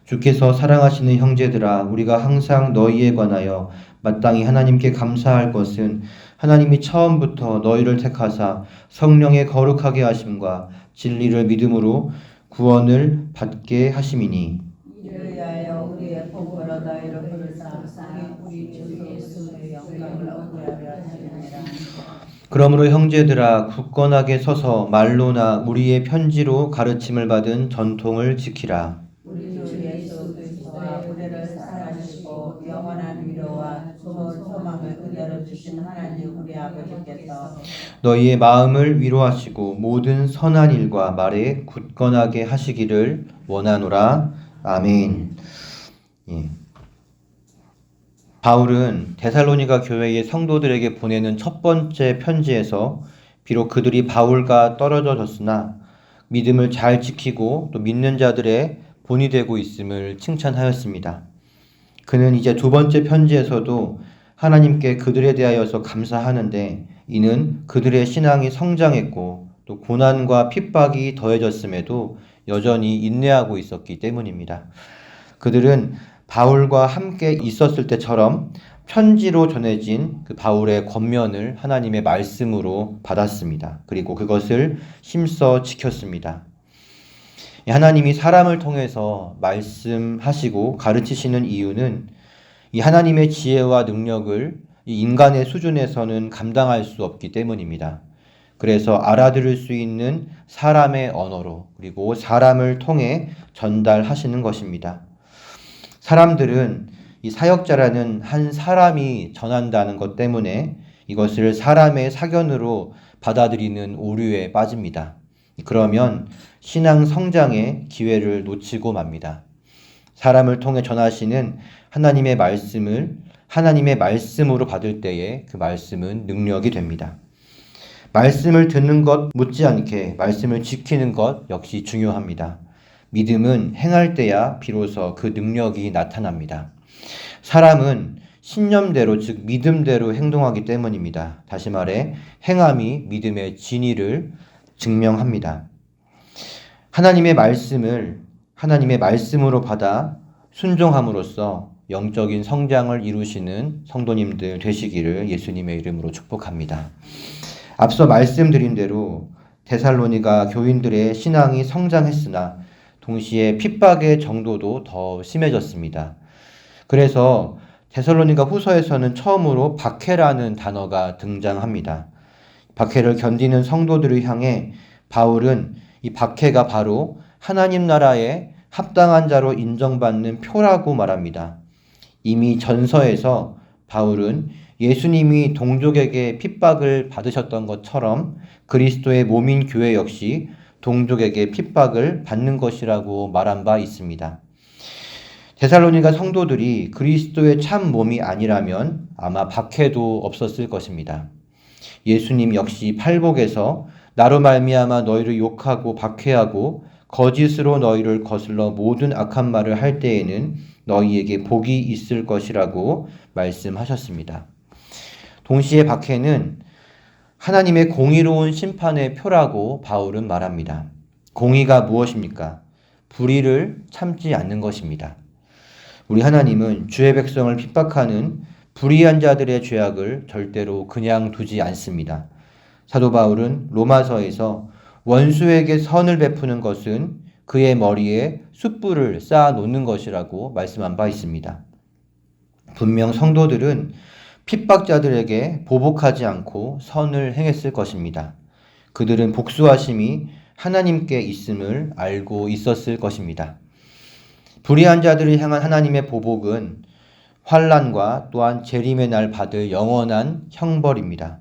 주께서 사랑하시는 형제들아, 우리가 항상 너희에 관하여 마땅히 하나님께 감사할 것은 하나님이 처음부터 너희를 택하사 성령의 거룩하게 하심과 진리를 믿음으로 구원을 받게 하심이니. 이를 위하여 우리의 복으로 너희를 부르사 우리 주 예수의 영광을 얻으려 하시느니라. 그러므로 형제들아, 굳건하게 서서 말로나 우리의 편지로 가르침을 받은 전통을 지키라. 우리 주 예수 그리스도와 우리를 사랑하시고 영원한 위로와 좋은 소망을 그대로 주신 하나님 우리 아버지께서 너희의 마음을 위로하시고 모든 선한 일과 말에 굳건하게 하시기를 원하노라. 아멘. 예. 바울은 데살로니가 교회의 성도들에게 보내는 첫 번째 편지에서 비록 그들이 바울과 떨어졌으나 믿음을 잘 지키고 또 믿는 자들의 본이 되고 있음을 칭찬하였습니다. 그는 이제 두 번째 편지에서도 하나님께 그들에 대하여서 감사하는데 이는 그들의 신앙이 성장했고 또 고난과 핍박이 더해졌음에도 여전히 인내하고 있었기 때문입니다. 그들은 바울과 함께 있었을 때처럼 편지로 전해진 그 바울의 권면을 하나님의 말씀으로 받았습니다. 그리고 그것을 힘써 지켰습니다. 하나님이 사람을 통해서 말씀하시고 가르치시는 이유는 이 하나님의 지혜와 능력을 이 인간의 수준에서는 감당할 수 없기 때문입니다. 그래서 알아들을 수 있는 사람의 언어로 그리고 사람을 통해 전달하시는 것입니다. 사람들은 이 사역자라는 한 사람이 전한다는 것 때문에 이것을 사람의 사견으로 받아들이는 오류에 빠집니다. 그러면 신앙 성장의 기회를 놓치고 맙니다. 사람을 통해 전하시는 하나님의 말씀을 하나님의 말씀으로 받을 때에 그 말씀은 능력이 됩니다. 말씀을 듣는 것 못지않게 말씀을 지키는 것 역시 중요합니다. 믿음은 행할 때야 비로소 그 능력이 나타납니다. 사람은 신념대로 즉 믿음대로 행동하기 때문입니다. 다시 말해 행함이 믿음의 진리를 증명합니다. 하나님의 말씀을 하나님의 말씀으로 받아 순종함으로써 영적인 성장을 이루시는 성도님들 되시기를 예수님의 이름으로 축복합니다. 앞서 말씀드린 대로 데살로니가 교인들의 신앙이 성장했으나 동시에 핍박의 정도도 더 심해졌습니다. 그래서 데살로니가 후서에서는 처음으로 박해라는 단어가 등장합니다. 박해를 견디는 성도들을 향해 바울은 이 박해가 바로 하나님 나라의 합당한 자로 인정받는 표라고 말합니다. 이미 전서에서 바울은 예수님이 동족에게 핍박을 받으셨던 것처럼 그리스도의 몸인 교회 역시 동족에게 핍박을 받는 것이라고 말한 바 있습니다. 데살로니가 성도들이 그리스도의 참 몸이 아니라면 아마 박해도 없었을 것입니다. 예수님 역시 팔복에서 나로 말미암아 너희를 욕하고 박해하고 거짓으로 너희를 거슬러 모든 악한 말을 할 때에는 너희에게 복이 있을 것이라고 말씀하셨습니다. 동시에 박해는 하나님의 공의로운 심판의 표라고 바울은 말합니다. 공의가 무엇입니까? 불의를 참지 않는 것입니다. 우리 하나님은 주의 백성을 핍박하는 불의한 자들의 죄악을 절대로 그냥 두지 않습니다. 사도 바울은 로마서에서 원수에게 선을 베푸는 것은 그의 머리에 숯불을 쌓아 놓는 것이라고 말씀한 바 있습니다. 분명 성도들은 핍박자들에게 보복하지 않고 선을 행했을 것입니다. 그들은 복수하심이 하나님께 있음을 알고 있었을 것입니다. 불의한 자들을 향한 하나님의 보복은 환난과 또한 재림의 날 받을 영원한 형벌입니다.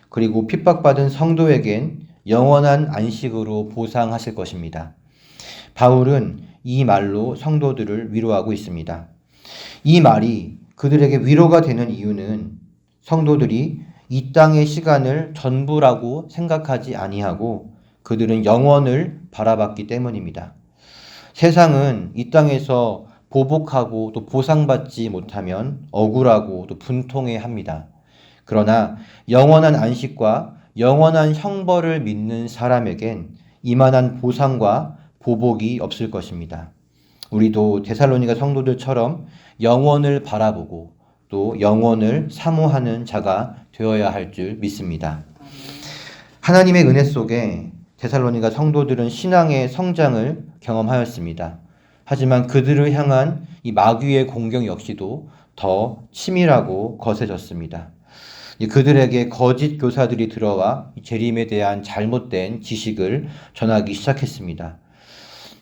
그리고 핍박받은 성도에겐 영원한 안식으로 보상하실 것입니다. 바울은 이 말로 성도들을 위로하고 있습니다. 이 말이 그들에게 위로가 되는 이유는 성도들이 이 땅의 시간을 전부라고 생각하지 아니하고 그들은 영원을 바라봤기 때문입니다. 세상은 이 땅에서 보복하고 또 보상받지 못하면 억울하고 또 분통해합니다. 그러나 영원한 안식과 영원한 형벌을 믿는 사람에겐 이만한 보상과 보복이 없을 것입니다. 우리도 데살로니가 성도들처럼 영원을 바라보고 또 영원을 사모하는 자가 되어야 할 줄 믿습니다. 하나님의 은혜 속에 데살로니가 성도들은 신앙의 성장을 경험하였습니다. 하지만 그들을 향한 이 마귀의 공격 역시도 더 치밀하고 거세졌습니다. 그들에게 거짓 교사들이 들어와 재림에 대한 잘못된 지식을 전하기 시작했습니다.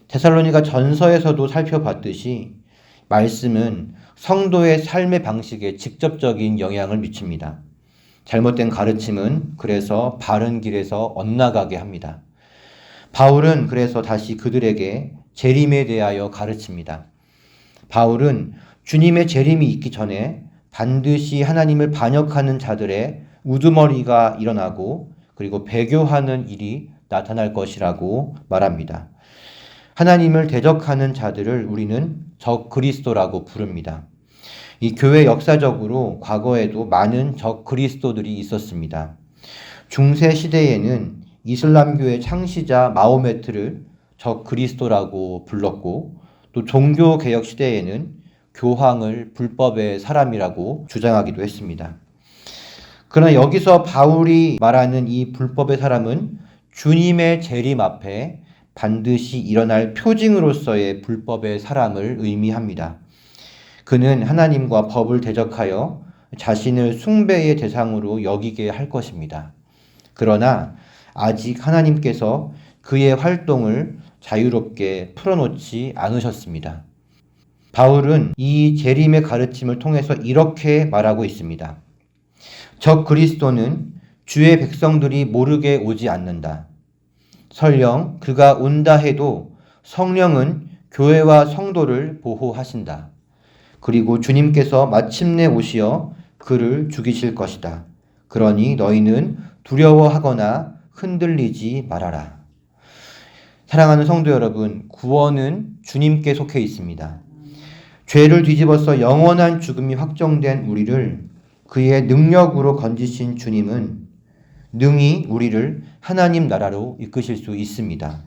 데살로니가 전서에서도 살펴봤듯이 말씀은 성도의 삶의 방식에 직접적인 영향을 미칩니다. 잘못된 가르침은 그래서 바른 길에서 엇나가게 합니다. 바울은 그래서 다시 그들에게 재림에 대하여 가르칩니다. 바울은 주님의 재림이 있기 전에 반드시 하나님을 반역하는 자들의 우두머리가 일어나고 그리고 배교하는 일이 나타날 것이라고 말합니다. 하나님을 대적하는 자들을 우리는 적 그리스도라고 부릅니다. 이 교회 역사적으로 과거에도 많은 적 그리스도들이 있었습니다. 중세 시대에는 이슬람교의 창시자 마호메트를 적 그리스도라고 불렀고 또 종교개혁 시대에는 교황을 불법의 사람이라고 주장하기도 했습니다. 그러나 여기서 바울이 말하는 이 불법의 사람은 주님의 재림 앞에 반드시 일어날 표징으로서의 불법의 사람을 의미합니다. 그는 하나님과 법을 대적하여 자신을 숭배의 대상으로 여기게 할 것입니다. 그러나 아직 하나님께서 그의 활동을 자유롭게 풀어놓지 않으셨습니다. 바울은 이 재림의 가르침을 통해서 이렇게 말하고 있습니다. 적 그리스도는 주의 백성들이 모르게 오지 않는다. 설령 그가 온다 해도 성령은 교회와 성도를 보호하신다. 그리고 주님께서 마침내 오시어 그를 죽이실 것이다. 그러니 너희는 두려워하거나 흔들리지 말아라. 사랑하는 성도 여러분, 구원은 주님께 속해 있습니다. 죄를 뒤집어서 영원한 죽음이 확정된 우리를 그의 능력으로 건지신 주님은 능히 우리를 하나님 나라로 이끄실 수 있습니다.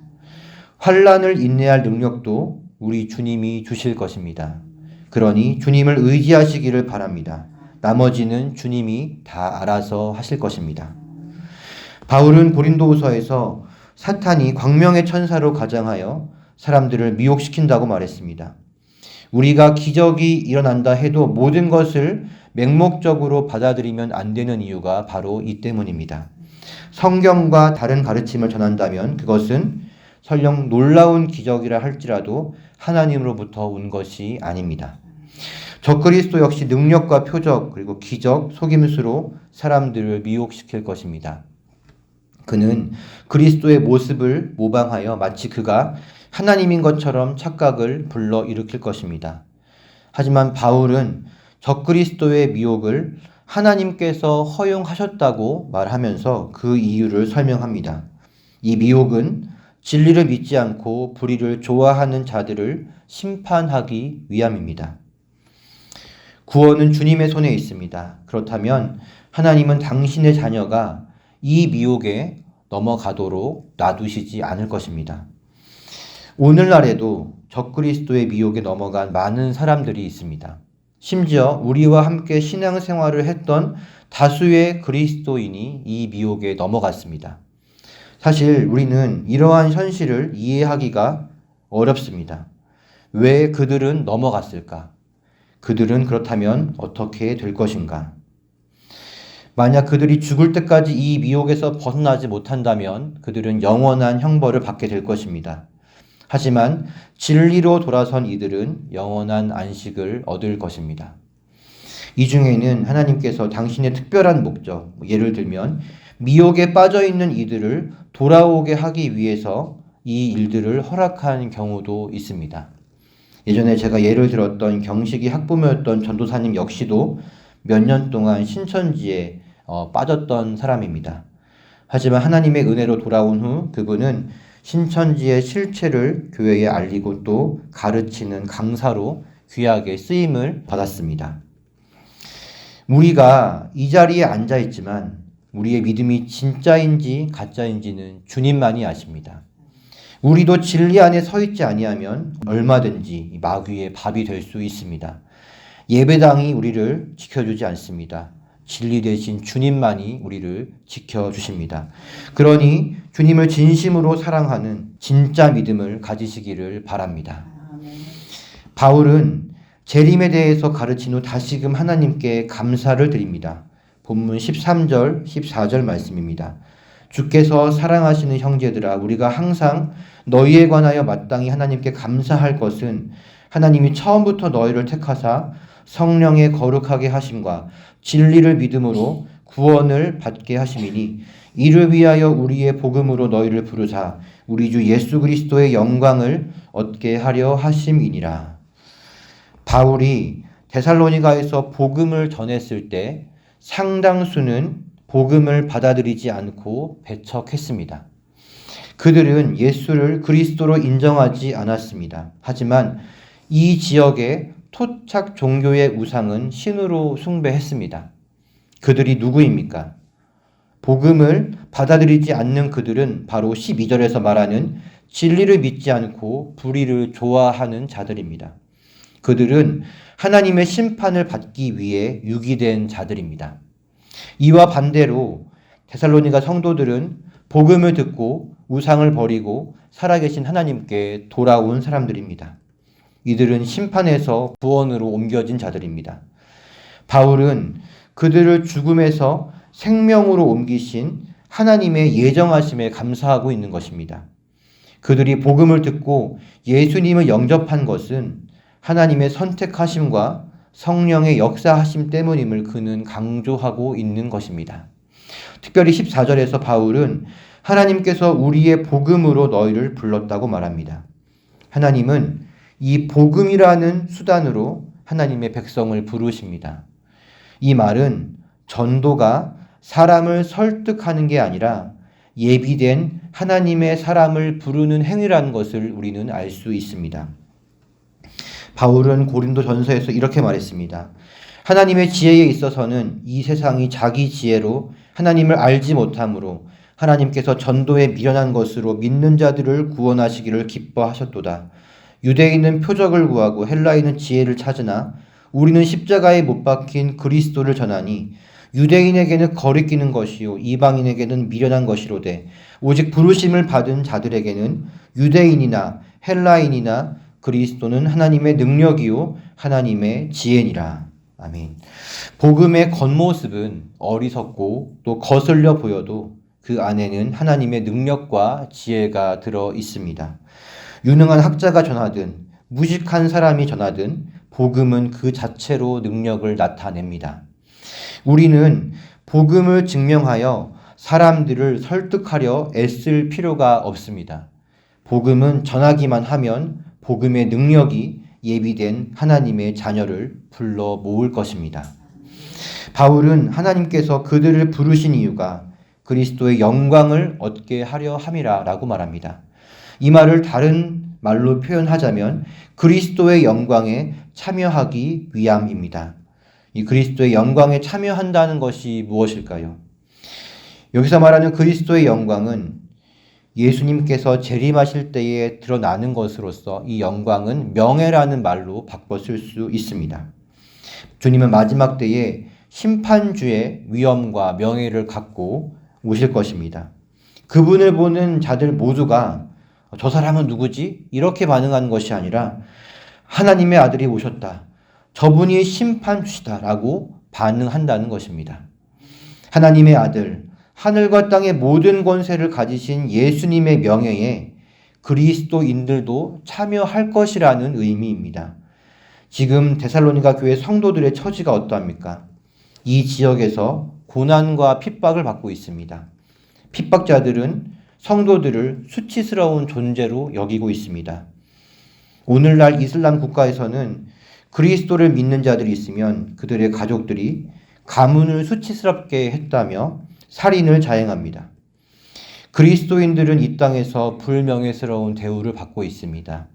환난을 인내할 능력도 우리 주님이 주실 것입니다. 그러니 주님을 의지하시기를 바랍니다. 나머지는 주님이 다 알아서 하실 것입니다. 바울은 고린도후서에서 사탄이 광명의 천사로 가장하여 사람들을 미혹시킨다고 말했습니다. 우리가 기적이 일어난다 해도 모든 것을 맹목적으로 받아들이면 안 되는 이유가 바로 이 때문입니다. 성경과 다른 가르침을 전한다면 그것은 설령 놀라운 기적이라 할지라도 하나님으로부터 온 것이 아닙니다. 적그리스도 역시 능력과 표적 그리고 기적, 속임수로 사람들을 미혹시킬 것입니다. 그는 그리스도의 모습을 모방하여 마치 그가 하나님인 것처럼 착각을 불러일으킬 것입니다. 하지만 바울은 적그리스도의 미혹을 하나님께서 허용하셨다고 말하면서 그 이유를 설명합니다. 이 미혹은 진리를 믿지 않고 불의를 좋아하는 자들을 심판하기 위함입니다. 구원은 주님의 손에 있습니다. 그렇다면 하나님은 당신의 자녀가 이 미혹에 넘어가도록 놔두시지 않을 것입니다. 오늘날에도 적그리스도의 미혹에 넘어간 많은 사람들이 있습니다. 심지어 우리와 함께 신앙생활을 했던 다수의 그리스도인이 이 미혹에 넘어갔습니다. 사실 우리는 이러한 현실을 이해하기가 어렵습니다. 왜 그들은 넘어갔을까? 그들은 그렇다면 어떻게 될 것인가? 만약 그들이 죽을 때까지 이 미혹에서 벗어나지 못한다면 그들은 영원한 형벌을 받게 될 것입니다. 하지만 진리로 돌아선 이들은 영원한 안식을 얻을 것입니다. 이 중에는 하나님께서 당신의 특별한 목적, 예를 들면 미혹에 빠져 있는 이들을 돌아오게 하기 위해서 이 일들을 허락한 경우도 있습니다. 예전에 제가 예를 들었던 경식이 학부모였던 전도사님 역시도 몇 년 동안 신천지에 빠졌던 사람입니다. 하지만 하나님의 은혜로 돌아온 후 그분은 신천지의 실체를 교회에 알리고 또 가르치는 강사로 귀하게 쓰임을 받았습니다. 우리가 이 자리에 앉아 있지만 우리의 믿음이 진짜인지 가짜인지는 주님만이 아십니다. 우리도 진리 안에 서 있지 아니하면 얼마든지 마귀의 밥이 될 수 있습니다. 예배당이 우리를 지켜주지 않습니다. 진리 대신 주님만이 우리를 지켜주십니다. 그러니 주님을 진심으로 사랑하는 진짜 믿음을 가지시기를 바랍니다. 바울은 재림에 대해서 가르친 후 다시금 하나님께 감사를 드립니다. 본문 13절, 14절 말씀입니다. 주께서 사랑하시는 형제들아, 우리가 항상 너희에 관하여 마땅히 하나님께 감사할 것은 하나님이 처음부터 너희를 택하사 성령의 거룩하게 하심과 진리를 믿음으로 구원을 받게 하심이니 이를 위하여 우리의 복음으로 너희를 부르사 우리 주 예수 그리스도의 영광을 얻게 하려 하심이니라. 바울이 데살로니가에서 복음을 전했을 때 상당수는 복음을 받아들이지 않고 배척했습니다. 그들은 예수를 그리스도로 인정하지 않았습니다. 하지만 이 지역의 토착 종교의 우상은 신으로 숭배했습니다. 그들이 누구입니까? 복음을 받아들이지 않는 그들은 바로 12절에서 말하는 진리를 믿지 않고 불의를 좋아하는 자들입니다. 그들은 하나님의 심판을 받기 위해 유기된 자들입니다. 이와 반대로 데살로니가 성도들은 복음을 듣고 우상을 버리고 살아계신 하나님께 돌아온 사람들입니다. 이들은 심판에서 구원으로 옮겨진 자들입니다. 바울은 그들을 죽음에서 생명으로 옮기신 하나님의 예정하심에 감사하고 있는 것입니다. 그들이 복음을 듣고 예수님을 영접한 것은 하나님의 선택하심과 성령의 역사하심 때문임을 그는 강조하고 있는 것입니다. 특별히 14절에서 바울은 하나님께서 우리의 복음으로 너희를 불렀다고 말합니다. 하나님은 이 복음이라는 수단으로 하나님의 백성을 부르십니다. 이 말은 전도가 사람을 설득하는 게 아니라 예비된 하나님의 사람을 부르는 행위라는 것을 우리는 알 수 있습니다. 바울은 고린도 전서에서 이렇게 말했습니다. 하나님의 지혜에 있어서는 이 세상이 자기 지혜로 하나님을 알지 못하므로 하나님께서 전도에 미련한 것으로 믿는 자들을 구원하시기를 기뻐하셨도다. 유대인은 표적을 구하고 헬라인은 지혜를 찾으나 우리는 십자가에 못 박힌 그리스도를 전하니 유대인에게는 거리끼는 것이요 이방인에게는 미련한 것이로되 오직 부르심을 받은 자들에게는 유대인이나 헬라인이나 그리스도는 하나님의 능력이요 하나님의 지혜니라. 아멘. 복음의 겉모습은 어리석고 또 거슬려 보여도 그 안에는 하나님의 능력과 지혜가 들어 있습니다. 유능한 학자가 전하든 무식한 사람이 전하든 복음은 그 자체로 능력을 나타냅니다. 우리는 복음을 증명하여 사람들을 설득하려 애쓸 필요가 없습니다. 복음은 전하기만 하면 복음의 능력이 예비된 하나님의 자녀를 불러 모을 것입니다. 바울은 하나님께서 그들을 부르신 이유가 그리스도의 영광을 얻게 하려 함이라라고 말합니다. 이 말을 다른 말로 표현하자면 그리스도의 영광에 참여하기 위함입니다. 이 그리스도의 영광에 참여한다는 것이 무엇일까요? 여기서 말하는 그리스도의 영광은 예수님께서 재림하실 때에 드러나는 것으로서 이 영광은 명예라는 말로 바꿔 쓸 수 있습니다. 주님은 마지막 때에 심판주의 위엄과 명예를 갖고 오실 것입니다. 그분을 보는 자들 모두가 저 사람은 누구지? 이렇게 반응하는 것이 아니라 하나님의 아들이 오셨다. 저분이 심판주시다라고 반응한다는 것입니다. 하나님의 아들, 하늘과 땅의 모든 권세를 가지신 예수님의 명예에 그리스도인들도 참여할 것이라는 의미입니다. 지금 데살로니가 교회 성도들의 처지가 어떠합니까? 이 지역에서 고난과 핍박을 받고 있습니다. 핍박자들은 성도들을 수치스러운 존재로 여기고 있습니다. 오늘날 이슬람 국가에서는 그리스도를 믿는 자들이 있으면 그들의 가족들이 가문을 수치스럽게 했다며 살인을 자행합니다. 그리스도인들은 이 땅에서 불명예스러운 대우를 받고 있습니다.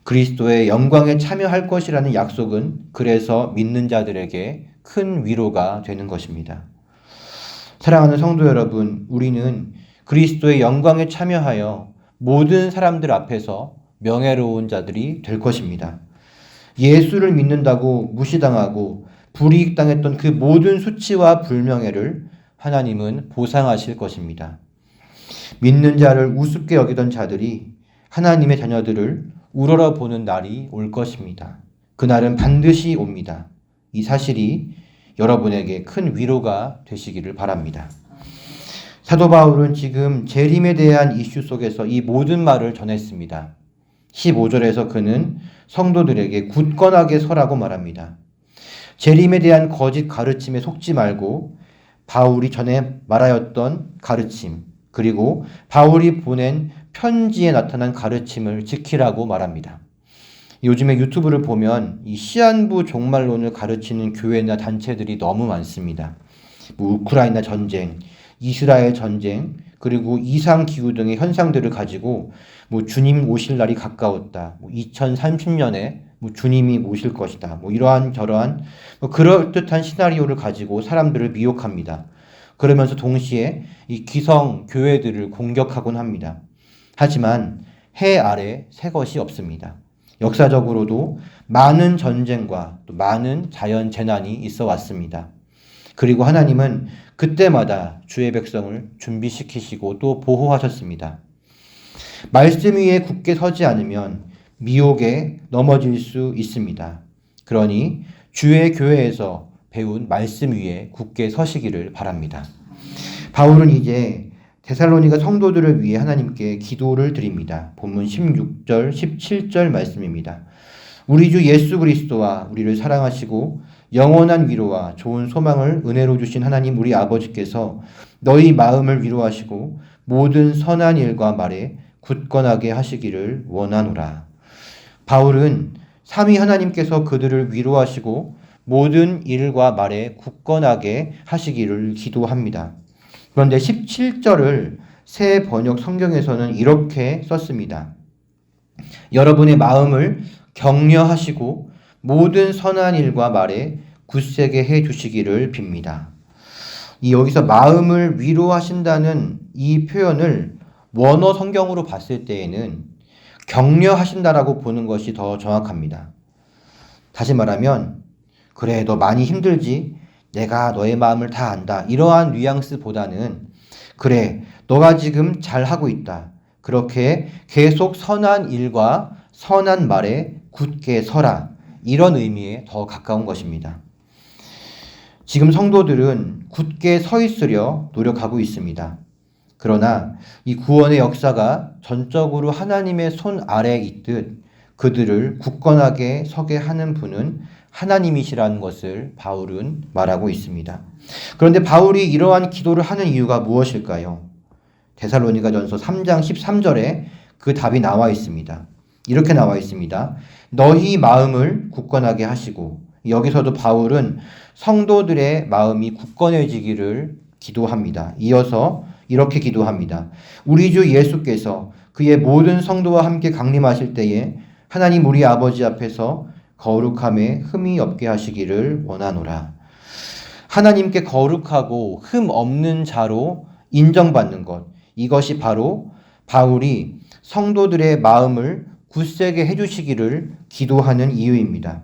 그리스도의 영광에 참여할 것이라는 약속은 그래서 믿는 자들에게 큰 위로가 되는 것입니다. 사랑하는 성도 여러분, 우리는 그리스도의 영광에 참여하여 모든 사람들 앞에서 명예로운 자들이 될 것입니다. 예수를 믿는다고 무시당하고 불이익당했던 그 모든 수치와 불명예를 하나님은 보상하실 것입니다. 믿는 자를 우습게 여기던 자들이 하나님의 자녀들을 우러러보는 날이 올 것입니다. 그날은 반드시 옵니다. 이 사실이 여러분에게 큰 위로가 되시기를 바랍니다. 사도 바울은 지금 재림에 대한 이슈 속에서 이 모든 말을 전했습니다. 15절에서 그는 성도들에게 굳건하게 서라고 말합니다. 재림에 대한 거짓 가르침에 속지 말고 바울이 전에 말하였던 가르침, 그리고 바울이 보낸 편지에 나타난 가르침을 지키라고 말합니다. 요즘에 유튜브를 보면 이 시한부 종말론을 가르치는 교회나 단체들이 너무 많습니다. 우크라이나 전쟁, 이스라엘 전쟁, 그리고 이상기후 등의 현상들을 가지고 주님 오실 날이 가까웠다. 2030년에 주님이 오실 것이다. 이러한 저러한 그럴듯한 시나리오를 가지고 사람들을 미혹합니다. 그러면서 동시에 이 기성 교회들을 공격하곤 합니다. 하지만 해 아래 새 것이 없습니다. 역사적으로도 많은 전쟁과 또 많은 자연 재난이 있어 왔습니다. 그리고 하나님은 그때마다 주의 백성을 준비시키시고 또 보호하셨습니다. 말씀 위에 굳게 서지 않으면 미혹에 넘어질 수 있습니다. 그러니 주의 교회에서 배운 말씀 위에 굳게 서시기를 바랍니다. 바울은 이제 데살로니가 성도들을 위해 하나님께 기도를 드립니다. 본문 16절, 17절 말씀입니다. 우리 주 예수 그리스도와 우리를 사랑하시고 영원한 위로와 좋은 소망을 은혜로 주신 하나님 우리 아버지께서 너희 마음을 위로하시고 모든 선한 일과 말에 굳건하게 하시기를 원하노라. 바울은 삼위 하나님께서 그들을 위로하시고 모든 일과 말에 굳건하게 하시기를 기도합니다. 그런데 17절을 새 번역 성경에서는 이렇게 썼습니다. 여러분의 마음을 격려하시고 모든 선한 일과 말에 굳세게 해 주시기를 빕니다. 여기서 마음을 위로하신다는 이 표현을 원어 성경으로 봤을 때에는 격려하신다라고 보는 것이 더 정확합니다. 다시 말하면 그래 너 많이 힘들지? 내가 너의 마음을 다 안다. 이러한 뉘앙스보다는 그래 너가 지금 잘하고 있다. 그렇게 계속 선한 일과 선한 말에 굳게 서라. 이런 의미에 더 가까운 것입니다. 지금 성도들은 굳게 서 있으려 노력하고 있습니다. 그러나 이 구원의 역사가 전적으로 하나님의 손 아래에 있듯 그들을 굳건하게 서게 하는 분은 하나님이시라는 것을 바울은 말하고 있습니다. 그런데 바울이 이러한 기도를 하는 이유가 무엇일까요? 데살로니가전서 3장 13절에 그 답이 나와 있습니다. 이렇게 나와 있습니다. 너희 마음을 굳건하게 하시고, 여기서도 바울은 성도들의 마음이 굳건해지기를 기도합니다. 이어서 이렇게 기도합니다. 우리 주 예수께서 그의 모든 성도와 함께 강림하실 때에 하나님 우리 아버지 앞에서 거룩함에 흠이 없게 하시기를 원하노라. 하나님께 거룩하고 흠 없는 자로 인정받는 것, 이것이 바로 바울이 성도들의 마음을 굳세게 해주시기를 기도하는 이유입니다.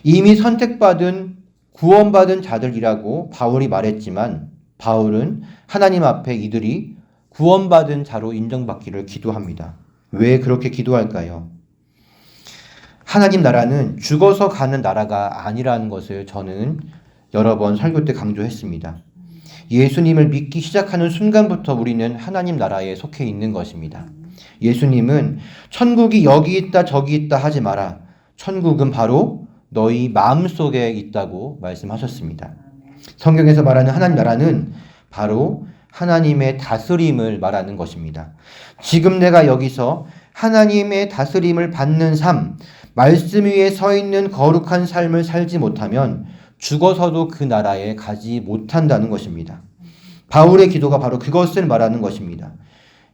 이미 선택받은 구원받은 자들이라고 바울이 말했지만 바울은 하나님 앞에 이들이 구원받은 자로 인정받기를 기도합니다. 왜 그렇게 기도할까요? 하나님 나라는 죽어서 가는 나라가 아니라는 것을 저는 여러 번 설교 때 강조했습니다. 예수님을 믿기 시작하는 순간부터 우리는 하나님 나라에 속해 있는 것입니다. 예수님은 천국이 여기 있다 저기 있다 하지 마라. 천국은 바로 너희 마음속에 있다고 말씀하셨습니다. 성경에서 말하는 하나님 나라는 바로 하나님의 다스림을 말하는 것입니다. 지금 내가 여기서 하나님의 다스림을 받는 삶, 말씀 위에 서 있는 거룩한 삶을 살지 못하면 죽어서도 그 나라에 가지 못한다는 것입니다. 바울의 기도가 바로 그것을 말하는 것입니다.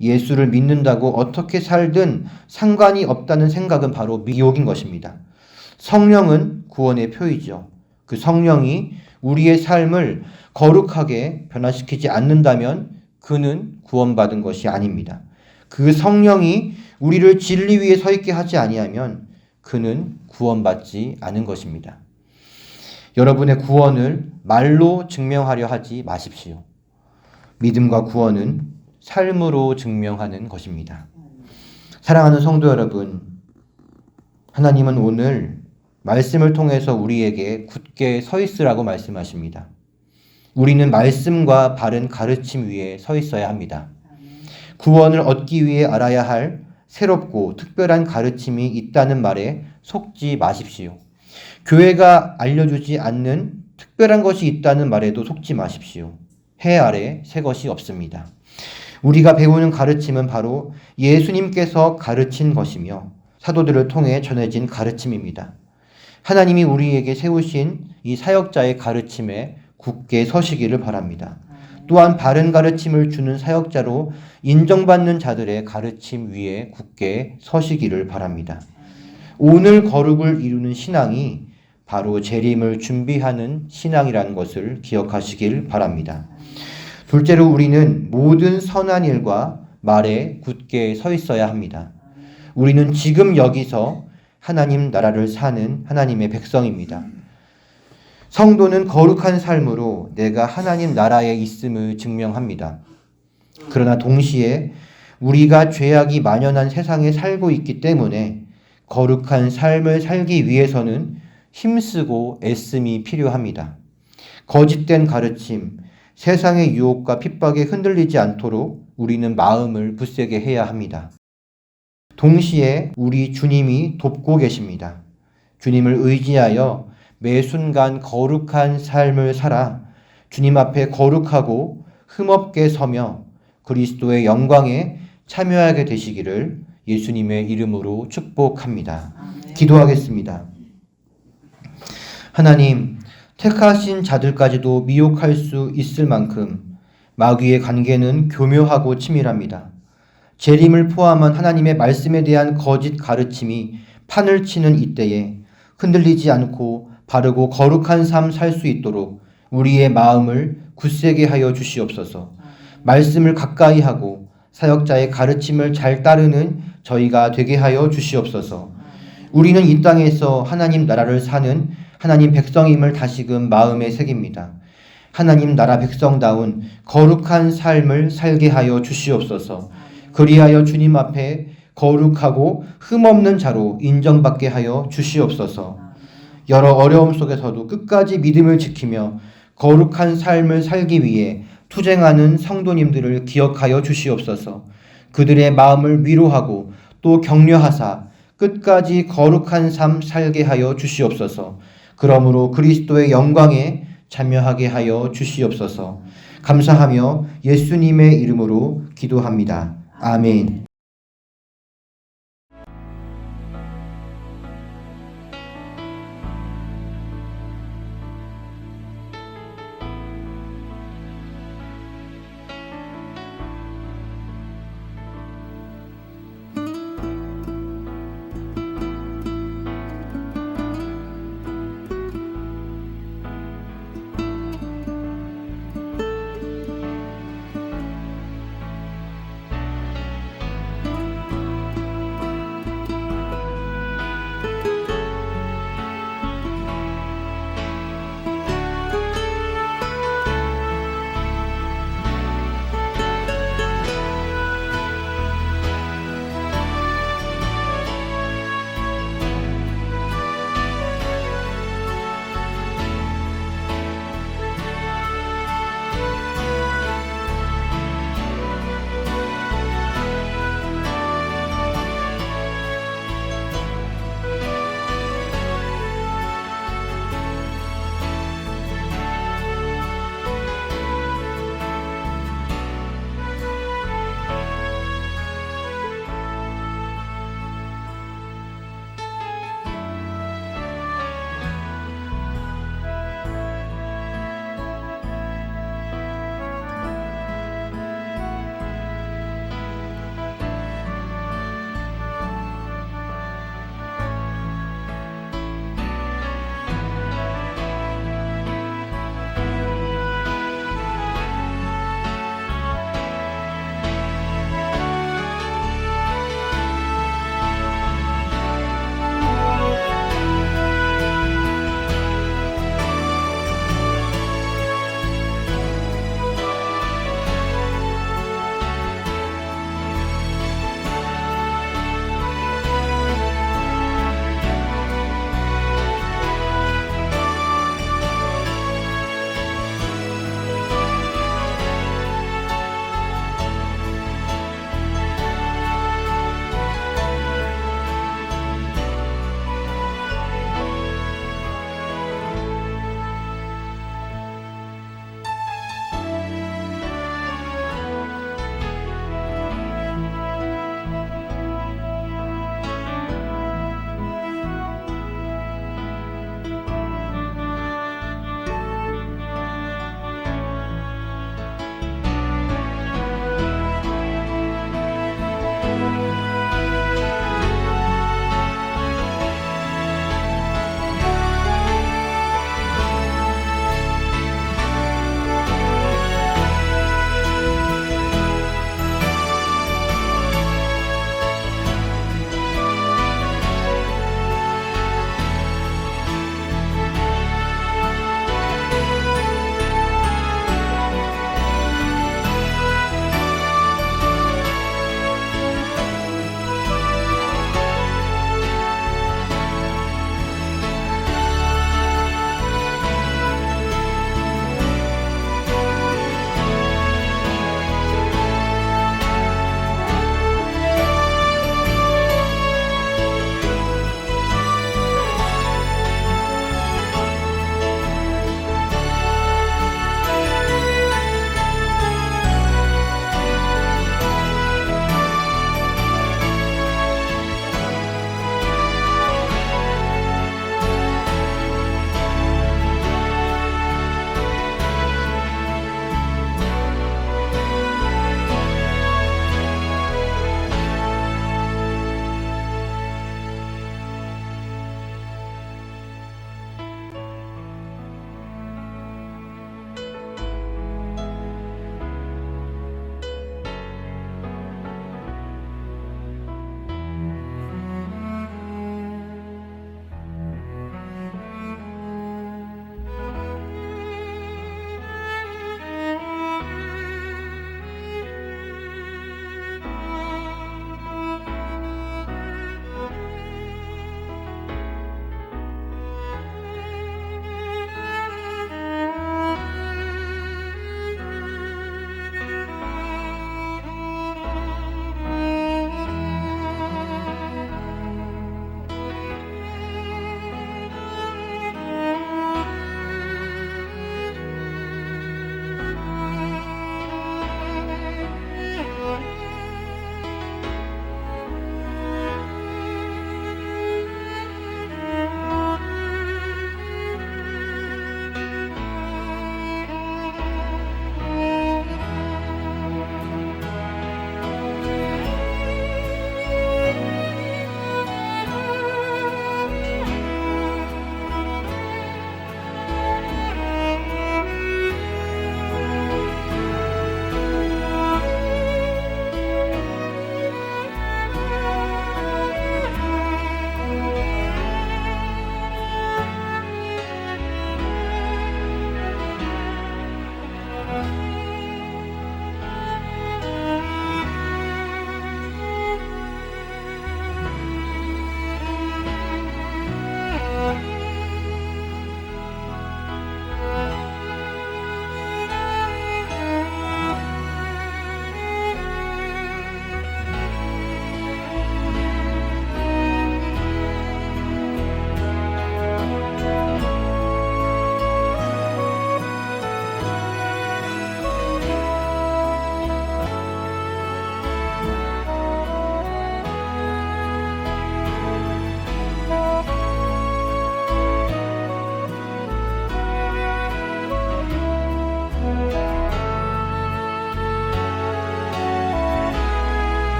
예수를 믿는다고 어떻게 살든 상관이 없다는 생각은 바로 미혹인 것입니다. 성령은 구원의 표이죠. 그 성령이 우리의 삶을 거룩하게 변화시키지 않는다면 그는 구원받은 것이 아닙니다. 그 성령이 우리를 진리 위에 서 있게 하지 아니하면 그는 구원받지 않은 것입니다. 여러분의 구원을 말로 증명하려 하지 마십시오. 믿음과 구원은 삶으로 증명하는 것입니다. 사랑하는 성도 여러분, 하나님은 오늘 말씀을 통해서 우리에게 굳게 서 있으라고 말씀하십니다. 우리는 말씀과 바른 가르침 위에 서 있어야 합니다. 구원을 얻기 위해 알아야 할 새롭고 특별한 가르침이 있다는 말에 속지 마십시오. 교회가 알려주지 않는 특별한 것이 있다는 말에도 속지 마십시오. 해 아래 새 것이 없습니다. 우리가 배우는 가르침은 바로 예수님께서 가르친 것이며 사도들을 통해 전해진 가르침입니다. 하나님이 우리에게 세우신 이 사역자의 가르침에 굳게 서시기를 바랍니다. 또한 바른 가르침을 주는 사역자로 인정받는 자들의 가르침 위에 굳게 서시기를 바랍니다. 오늘 거룩을 이루는 신앙이 바로 재림을 준비하는 신앙이라는 것을 기억하시길 바랍니다. 둘째로 우리는 모든 선한 일과 말에 굳게 서 있어야 합니다. 우리는 지금 여기서 하나님 나라를 사는 하나님의 백성입니다. 성도는 거룩한 삶으로 내가 하나님 나라에 있음을 증명합니다. 그러나 동시에 우리가 죄악이 만연한 세상에 살고 있기 때문에 거룩한 삶을 살기 위해서는 힘쓰고 애씀이 필요합니다. 거짓된 가르침, 세상의 유혹과 핍박에 흔들리지 않도록 우리는 마음을 굳세게 해야 합니다. 동시에 우리 주님이 돕고 계십니다. 주님을 의지하여 매 순간 거룩한 삶을 살아 주님 앞에 거룩하고 흠없게 서며 그리스도의 영광에 참여하게 되시기를 예수님의 이름으로 축복합니다. 기도하겠습니다. 하나님, 택하신 자들까지도 미혹할 수 있을 만큼 마귀의 관계는 교묘하고 치밀합니다. 재림을 포함한 하나님의 말씀에 대한 거짓 가르침이 판을 치는 이때에 흔들리지 않고 바르고 거룩한 삶 살 수 있도록 우리의 마음을 굳세게 하여 주시옵소서. 말씀을 가까이 하고 사역자의 가르침을 잘 따르는 저희가 되게 하여 주시옵소서. 우리는 이 땅에서 하나님 나라를 사는 하나님 백성임을 다시금 마음에 새깁니다. 하나님 나라 백성다운 거룩한 삶을 살게 하여 주시옵소서. 그리하여 주님 앞에 거룩하고 흠없는 자로 인정받게 하여 주시옵소서. 여러 어려움 속에서도 끝까지 믿음을 지키며 거룩한 삶을 살기 위해 투쟁하는 성도님들을 기억하여 주시옵소서. 그들의 마음을 위로하고 또 격려하사 끝까지 거룩한 삶 살게 하여 주시옵소서. 그러므로 그리스도의 영광에 참여하게 하여 주시옵소서. 감사하며 예수님의 이름으로 기도합니다. 아멘.